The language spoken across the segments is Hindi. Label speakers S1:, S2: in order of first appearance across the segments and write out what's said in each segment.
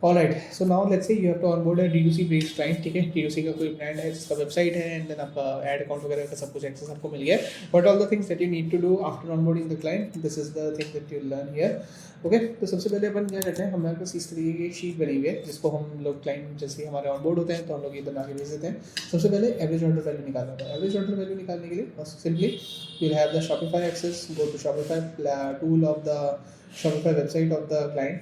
S1: Alright, so now let's say you have to onboard a D2C based client, ठीक है। D2C का कोई ब्रांड है जिसका वेबसाइट है एंड देन आपका ऐड अकाउंट वगैरह का सब कुछ एक्सेस आपको मिल गया है। What all the things that you need to do after onboarding the client, this is the thing that you learn here. Okay, तो सबसे पहले अपन क्या करते हैं, हमारे पास इस तरीके की एक शीट बनी हुई है जिसको हम लोग क्लाइंट जैसे ही हमारे ऑनबोर्ड होते हैं तो हम लोग ये बना के भेज देते हैं। सबसे पहले एवरेज ऑर्डर वैल्यू निकालना होता है। एवरेज ऑर्डर वैल्यू निकालने के लिए बस simply you will have the Shopify access, go to Shopify tool of the Shopify website of the client.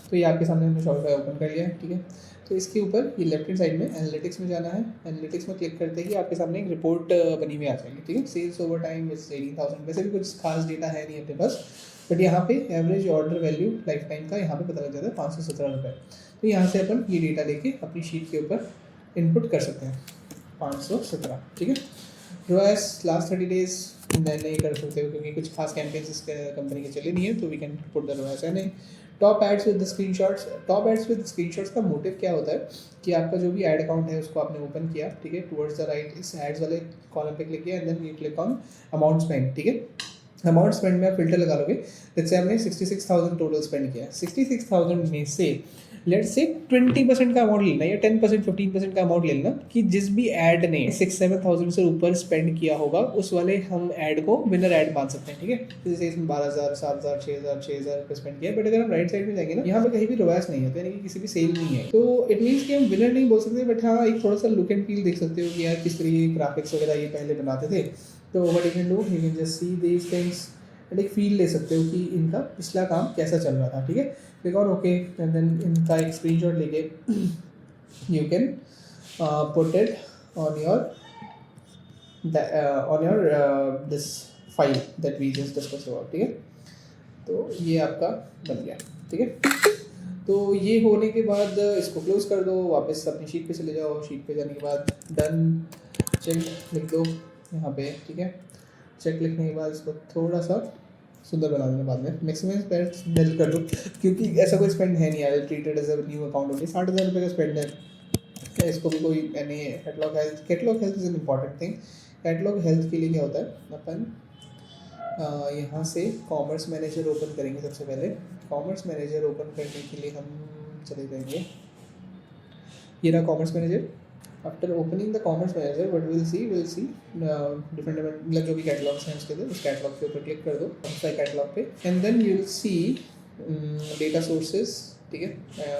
S1: तो ये आपके सामने हमने शॉपिफाई ओपन कर लिया है, ठीक है। तो इसके ऊपर ये लेफ्ट हैंड साइड में एनालिटिक्स में जाना है। एनालिटिक्स में क्लिक करते ही आपके सामने एक रिपोर्ट बनी हुई आ जाएगी, ठीक है। सेल्स ओवर टाइम इज 18,000, वैसे भी कुछ खास डेटा है नहीं अपने पास, बट यहाँ पे average order value life time का यहाँ पे पता लग जाता है 517 रुपये। तो यहाँ से अपन ये डेटा लेके अपनी शीट के ऊपर इनपुट कर सकते हैं 517, ठीक है। रोएस लास्ट 30 डेज नहीं कर सकते हो क्योंकि कुछ खास कैंपेन्स इस कंपनी के चले नहीं है, तो we can put the ROAS है नहीं। Top ads with the screenshots, top ads with screenshots का मोटिव क्या होता है कि आपका जो भी ऐड अकाउंट है उसको आपने ओपन किया, ठीक है, टुवर्ड्स द राइट इस एड्स वाले कॉलम पे क्लिक किया and then you click on amount spend, ठीक है। अमाउंट स्पेंड में आप फिल्टर लगा लोगे। लेट्स से हमने 66,000 टोटल स्पेंड किया, 66,000 में से लेट्स से 20% का अमाउंट लेना या 10% 15% का अमाउंट लेना कि जिस भी ऐड ने 6-7,000 से ऊपर स्पेंड किया होगा उस वाले हम ऐड को विनर ऐड मान सकते हैं, ठीक है। जैसे इसमें 12,000 7,000 6,000 रुपये स्पेंड किया, बट अगर हम राइट साइड में जाएंगे ना, यहाँ पे कहीं भी रोएस नहीं होता, यानी कि किसी भी सेल नहीं है, तो इट मीन्स कि हम विनर नहीं बोल सकते, बट हाँ एक थोड़ा सा लुक एंड फील देख सकते हो कि यार किस तरीके के ग्राफिक्स वगैरह ये पहले बनाते थे। तो what you can do, you can just see these things and एक फील ले सकते हो कि इनका पिछला काम कैसा चल रहा था, ठीक है। Click on okay and then इनका एक स्क्रीनशॉट लेके you can put it on your this file that we just discuss about, ठीक है। तो ये आपका बन गया, ठीक है। तो ये होने के बाद इसको क्लोज कर दो, वापस अपनी शीट पे चले जाओ। शीट पे जाने के बाद डन चेक लिख दो यहाँ पे, ठीक है। चेक लिखने के बाद इसको थोड़ा सा सुंदर बना देना, बाद में मैक्सिमम स्पेंड डिल कर दो क्योंकि ऐसा कोई स्पेंड है नहीं यार, treated as a new account होगी। 60,000 रुपये का स्पेंड है, इसको भी कोई नहीं है। Catalogue health is an important thing. Catalogue health के लिए क्या होता है, अपन यहाँ से कॉमर्स मैनेजर ओपन करेंगे। सबसे पहले कॉमर्स मैनेजर ओपन करने के लिए हम चले जाएंगे, ये रहा commerce manager. After opening the commerce manager what will see different मतलब जो भी कैटलॉग्स हैं उसके लिए उस कैटलॉग के ऊपर क्लिक कर दो, कैटलॉग पे, and then you will see data sources, ठीक है,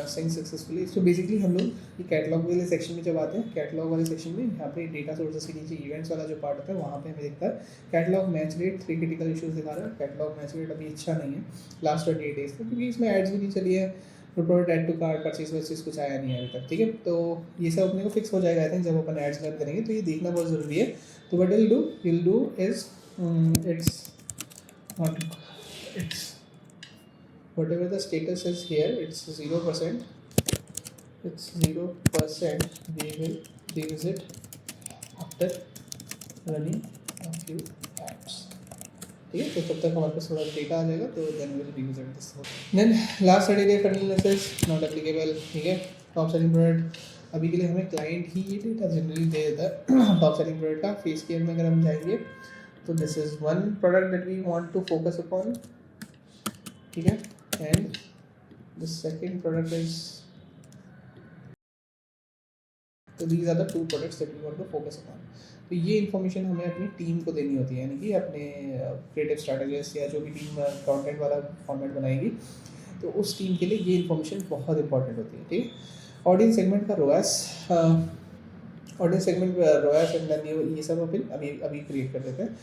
S1: सिंक सक्सेसफुली। तो बेसिकली हम लोग ये कैटलॉग वाले सेक्शन में जब आते हैं, कैटलॉग वाले सेक्शन में यहाँ पे डेटा सोर्सेज के नीचे इवेंट्स वाला जो पार्ट होता है वहाँ पे हमें दिखता है catalogue match rate 3 critical issues दिखा रहा है। कैटलॉग मैच रेट अभी अच्छा नहीं है लास्ट 28 डेज का, क्योंकि इसमें एड्स भी नहीं चली है, product add to card purchase वर्चेज कुछ आया नहीं है अभी तक, ठीक है। तो ये सब अपने को फिक्स हो जाएगा आई थिंक जब अपन एड्स रन करेंगे, तो ये देखना बहुत ज़रूरी है। तो what will do is it's whatever the status is here, it's 0%, it's 0%, we will revisit after running a few apps, ठीक है। तो तब तक हमारे पास थोड़ा डेटा आ जाएगा, तो then will revisit this. Then last 30 day funnel analysis not applicable, ठीक है। टॉप सेलिंग प्रोडक्ट अभी के लिए हमें क्लाइंट ही ये डेटा जनरली दे देता है टॉप सेलिंग प्रोडक्ट का। फेस केयर में अगर हम जाएंगे तो this is one product that we want to focus upon, ठीक है। And the second product is, so these are the two products that we want to focus upon. तो ये इन्फॉर्मेशन हमें अपनी टीम को देनी होती है, यानी कि अपने क्रिएटिव स्ट्रैटेजिस्ट या जो भी टीम कंटेंट वाला फॉर्मेट बनाएगी, तो उस टीम के लिए ये इन्फॉर्मेशन बहुत इंपॉर्टेंट होती है, ठीक है। ऑडियंस सेगमेंट का रोएस, ऑडियंस सेगमेंट रोएस एंड देन ये सब अभी क्रिएट कर देते हैं।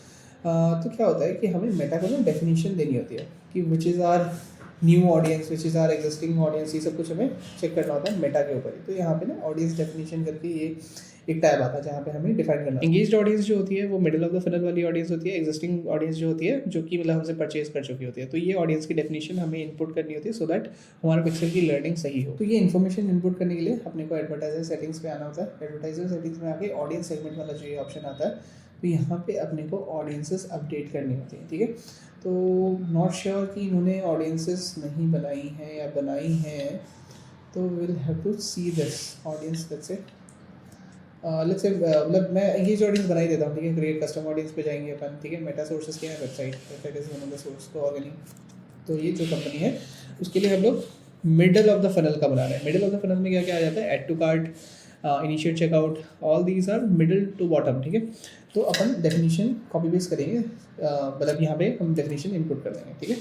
S1: तो क्या होता है कि हमें मेटा को ना डेफिनेशन देनी होती है कि which is our new audience, which is our existing audience, ये सब कुछ हमें चेक करना होता है मेटा के ऊपर ही। तो यहाँ पे ना ऑडियंस डेफिनेशन करके ये एक टैब आता है जहाँ पे हमें डिफाइन करना है। एंगेज्ड ऑडियंस जो होती है वो मिडिल ऑफ द फनल वाली ऑडियंस होती है। एग्जिस्टिंग ऑडियंस जो होती है जो कि मतलब हमसे परचेज कर चुकी होती है, तो ये ऑडियंस की डेफिनेशन हमें इनपुट करनी होती है सो दैट हमारे पिक्सल की लर्निंग सही हो। तो ये इन्फॉर्मेशन इनपुट करने के लिए अपने को एडवर्टाइजर सेटिंग्स पे आना होता है। एडवर्टाइजर सेटिंग्स में आके ऑडियंस सेगमेंट वाला जो ये ऑप्शन आता है, तो यहाँ पे अपने को ऑडियंसेस अपडेट करनी होती है, ठीक है। तो नॉट श्योर कि इन्होंने ऑडियंसेस नहीं बनाई हैं या बनाई हैं, तो will have to see this audience. Let's say मतलब मैं एंगेज ऑडियंस बना ही देता हूँ, ठीक है। क्रिएट कस्टम ऑडियंस पे जाएंगे अपन, ठीक है। मेटा सोर्सेस क्या है, website, website is one of the source को ऑर्गेनिक। तो ये जो कंपनी है उसके लिए हम लोग मिडल ऑफ द फनल का बना रहे हैं। मिडल ऑफ द फनल में क्या क्या आ जाता है, add to cart, initiate checkout, all these are middle to bottom, ठीक है। तो अपन डेफिनेशन कॉपी पेस्ट करेंगे, मतलब यहाँ पे हम डेफिनेशन इनपुट कर देंगे, ठीक है।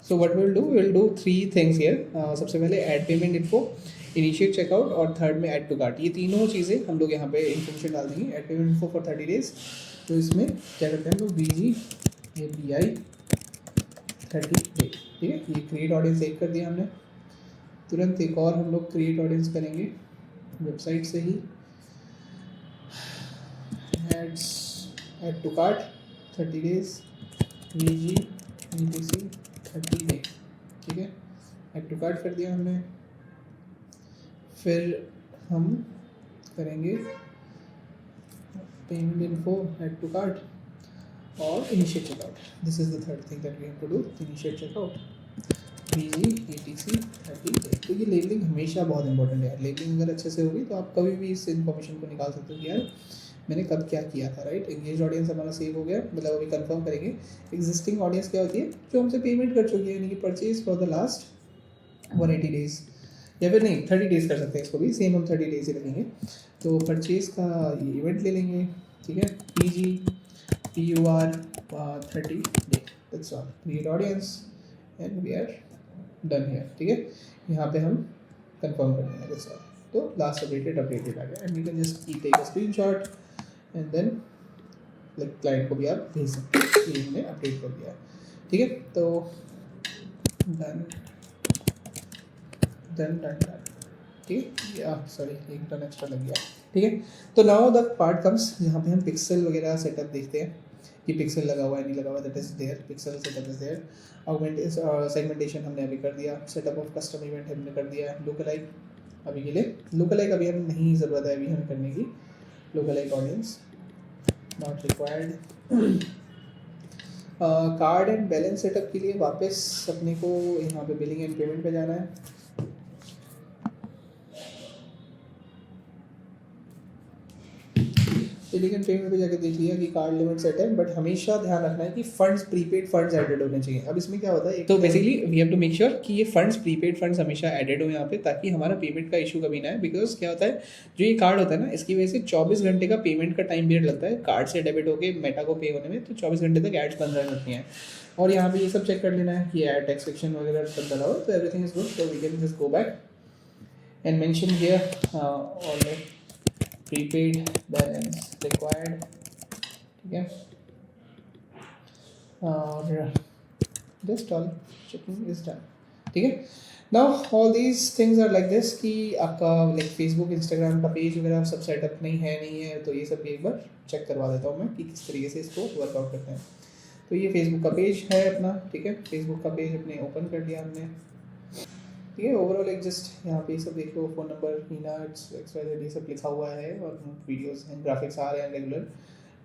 S1: So what will do, will do 3 things here. सबसे पहले add payment info, initiate checkout और थर्ड में ऐड टू कार्ट, ये तीनों चीज़ें हम लोग यहाँ पे इन्फॉर्मेशन डाल देंगे। Add payment info for 30 days, तो इसमें क्या करते हैं हम लोग, BG API 30 डे, ठीक है। ये क्रिएट ऑडियंस एक कर दिया हमने। तुरंत एक और हम लोग क्रिएट ऑडियंस करेंगे वेबसाइट से ही, ads add to cart 30 days VG ETC 30 day, ठीक है। ऐड टू कार्ट कर दिया हमने। फिर हम करेंगे payment info, add to cart और initiate checkout. This is the third thing that we have to do, initiate checkout BG ETC 30 day. तो ये लेबलिंग हमेशा बहुत इंपॉर्टेंट है। लेबलिंग अगर अच्छे से होगी तो आप कभी भी इस इन्फॉर्मेशन को निकाल सकते हो कि यार मैंने कब क्या किया था, राइट। एंगेज ऑडियंस हमारा सेव हो गया, मतलब अभी कंफर्म करेंगे। एग्जिस्टिंग ऑडियंस क्या होती है, जो हमसे पेमेंट कर चुकी है, यानी कि purchase for the last 180 days, या फिर नहीं 30 डेज़ कर सकते हैं इसको भी, सेम हम 30 डेज़ ही रखेंगे। तो परचेज का ये इवेंट ले लेंगे, ठीक है। PG PUR 30 day, that's all. Create audience and we are done here, ठीक है। यहाँ पे हम कंफर्म कर देंगे, दैट्स ऑल। तो लास्ट अपडेटेड आ गया, and you can just take a screenshot and then like client को भी आप भेज सकते हैं कि हमने अपडेट कर दिया, ठीक है। तो डन डन डन डन, ठीक है। सॉरी एक टन एक्स्ट्रा लग गया, ठीक है। तो नाउ द पार्ट कम्स जहाँ पे हम पिक्सल वगैरह सेटअप देखते हैं कि पिक्सल लगा हुआ है नहीं लगा हुआ, that is there, pixel setup is there. Segmentation हमने अभी कर दिया, सेटअप ऑफ कस्टम इवेंट हमने कर दिया। लुकलाइक अभी के लिए, लुकलाइक अभी हम नहीं ज़रूरत है अभी हमें करने की, lookalike audience not required. Card and balance setup के लिए वापस अपने को यहाँ पे बिलिंग एंड पेमेंट पे जाना है। बिलिंग एंड पेमेंट पे जाकर देख लिया कि कार्ड लिमिट सेट है, बट हमेशा ध्यान रखना है कि फंड्स, प्रीपेड फंड्स एडेड होने चाहिए। अब इसमें क्या होता है, तो basically we have to make sure कि ये फंड्स, प्रीपेड फंड्स हमेशा एडेड हो यहाँ पे, ताकि हमारा पेमेंट का इशू कभी ना है। बिकॉज क्या होता है, जो ये कार्ड होता है ना, इसकी वजह से 24 घंटे का पेमेंट का टाइम पीरियड लगता है कार्ड से डेबिट होकर मेटा को पे होने में। तो 24 घंटे तक एड्स बंद रहती हैं। और यहाँ पे ये सब चेक कर लेना है कि एड टैक्स सेक्शन वगैरह सब डाला हो, तो एवरीथिंग इज गुड। तो we can just go back and mention here all prepaid balance required, ठीक है। और just all checking is done, ठीक है। Now all these things are like this कि आपका लाइक फेसबुक इंस्टाग्राम का पेज वगैरह सब सेटअप नहीं है, तो ये सब एक बार चेक करवा देता हूँ मैं कि किस तरीके से इसको वर्कआउट करते हैं। तो ये फेसबुक का पेज है अपना, ठीक है। फेसबुक का पेज अपने ओपन कर लिया हमने, ठीक है। ओवरऑल एक जस्ट यहाँ पे सब देख लो, फ़ोन नंबर, मीनाट्स, XYZ ये सब लिखा हुआ है, और वीडियोस हैं, ग्राफिक्स आ रहे हैं रेगुलर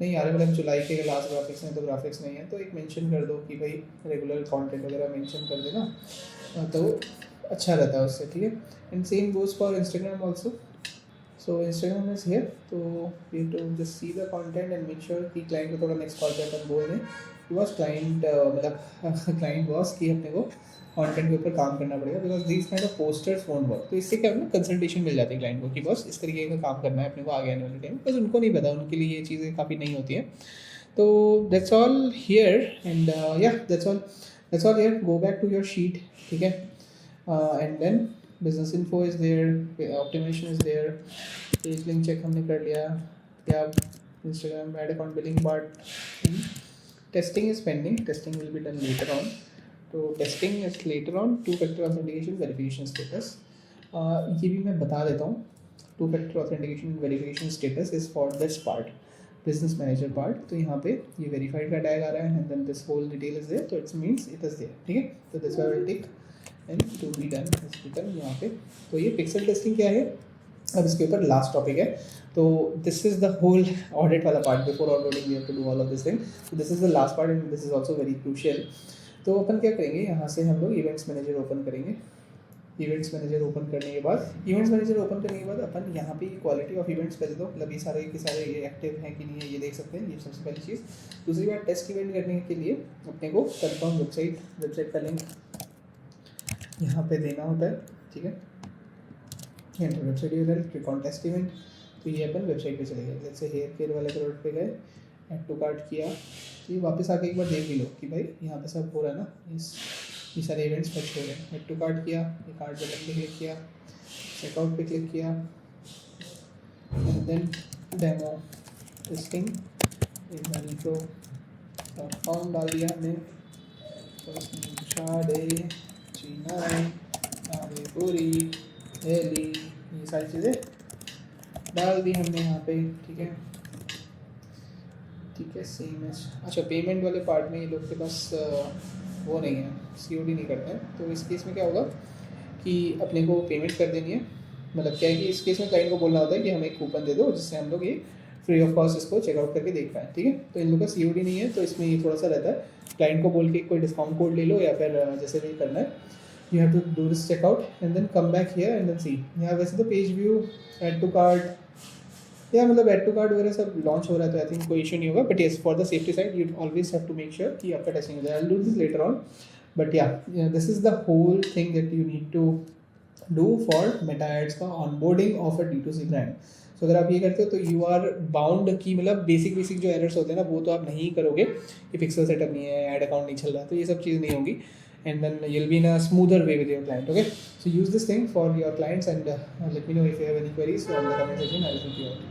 S1: नहीं आ रहे, मतलब जुलाई के लास्ट ग्राफिक्स हैं तो ग्राफिक्स नहीं है, तो एक मेंशन कर दो कि भाई रेगुलर कंटेंट वगैरह मेंशन कर देना, तो अच्छा रहता है उससे, ठीक है। And same goes for Instagram also. So Instagram is here, तो you to just see the content and make sure कि क्लाइंट को थोड़ा नेक्स्ट कॉल पे अपन बोल दें कि बस क्लाइंट मतलब क्लाइंट बॉस की अपने को कंटेंट के ऊपर काम करना पड़ेगा, because these kind of posters won't work. तो इससे क्या है ना, कंसल्टेशन मिल जाती है क्लाइंट को कि बस इस तरीके का काम करना है अपने को आगे आने वाले टाइम, बिकॉज उनको नहीं पता, उनके लिए ये चीज़ें काफ़ी नहीं होती हैं। तो दैट्स ऑल हियर, एंड या that's all here. Go back to your sheet, ठीक है। And then business info is there, optimisation is there, page link check हमने कर लिया, क्या Instagram ad account billing part, testing is pending, testing will be done later on. तो testing is later on, 2 factor authentication verification status, ये भी मैं बता देता हूँ। 2 factor authentication verification status is for this part, business manager part. तो यहाँ पे ये वेरीफाइड का टैग आ रहा है, and then this whole detail is there, तो it's means it is there, ठीक है। तो this I will tick and to be done is written यहाँ पे। तो ये पिक्सल टेस्टिंग क्या है, अब इसके ऊपर लास्ट टॉपिक है। तो this is the whole audit वाला part, before auditing we have to do all of this thing. तो this is the last part and this is also very crucial. तो अपन क्या करेंगे, यहाँ से हम लोग इवेंट्स मैनेजर ओपन करेंगे। इवेंट्स मैनेजर ओपन करने के बाद अपन यहाँ पे क्वालिटी ऑफ इवेंट्स कर दो, मतलब ये सारे के सारे ये एक्टिव हैं कि नहीं है ये देख सकते हैं, ये सबसे पहली चीज़। दूसरी बात, टेस्ट इवेंट करने के लिए अपने को कंफर्म वेबसाइट का लिंक यहाँ पे देना होता है, ठीक है। Enter website URL, click on test event, तो ये अपन वेबसाइट पे चले गए। जैसे हेयर केयर वाले प्रोडक्ट पे गए, ऐड टू कार्ट किया, तो ये वापस आके एक बार देख भी लो कि भाई यहाँ पे सब हो रहा है ना, ये सारे इवेंट्स फच हो रहे हैं। ऐड टू कार्ट किया, ये कार्ट बटन पे क्लिक किया, चेकआउट पे क्लिक किया, and then demo testing .com डाल दिया हमने, शादे चीनाई आगे पूरी दिल्ली, ये सारी चीज़ें डाल दी हमने यहाँ पे, ठीक है। ठीक है, सेम है। अच्छा, पेमेंट वाले पार्ट में ये लोग के पास वो नहीं है, COD नहीं करते हैं, तो इस केस में क्या होगा कि अपने को पेमेंट कर देनी है। मतलब क्या है कि इस केस में क्लाइंट को बोलना होता है कि हमें एक कूपन दे दो जिससे हम लोग ये फ्री ऑफ कॉस्ट इसको चेकआउट करके देख पाएँ, ठीक है। तो इन लोग का COD नहीं है, तो इसमें ये थोड़ा सा रहता है, क्लाइंट को बोल के कोई डिस्काउंट कोड ले लो या फिर जैसे भी करना है। You have to do this checkout and then come back here and then see. यहाँ वैसे तो page view, add to cart, या मतलब ऐड टू कार्ट वगैरह सब लॉन्च हो रहा है, तो आई थिंक कोई इशू नहीं होगा। But yes, for the safety side you always have to make sure कि आपका टेस्टिंग हो जाए। I will do this later on, but yeah this is the whole thing that you need to do for Meta ads का onboarding of a D2C brand. So अगर आप ये करते हो तो यू आर बाउंड कि मतलब बेसिक जो एरर्स होते हैं ना, वो तो आप नहीं करोगे कि पिक्सल सेटअप नहीं है, ऐड अकाउंट नहीं चल रहा, तो ये सब चीज़ नहीं होगी। And then you'll be in a smoother way with your client, okay? So use this thing for your clients and let me know if you have any queries on the comment section. I will help you out.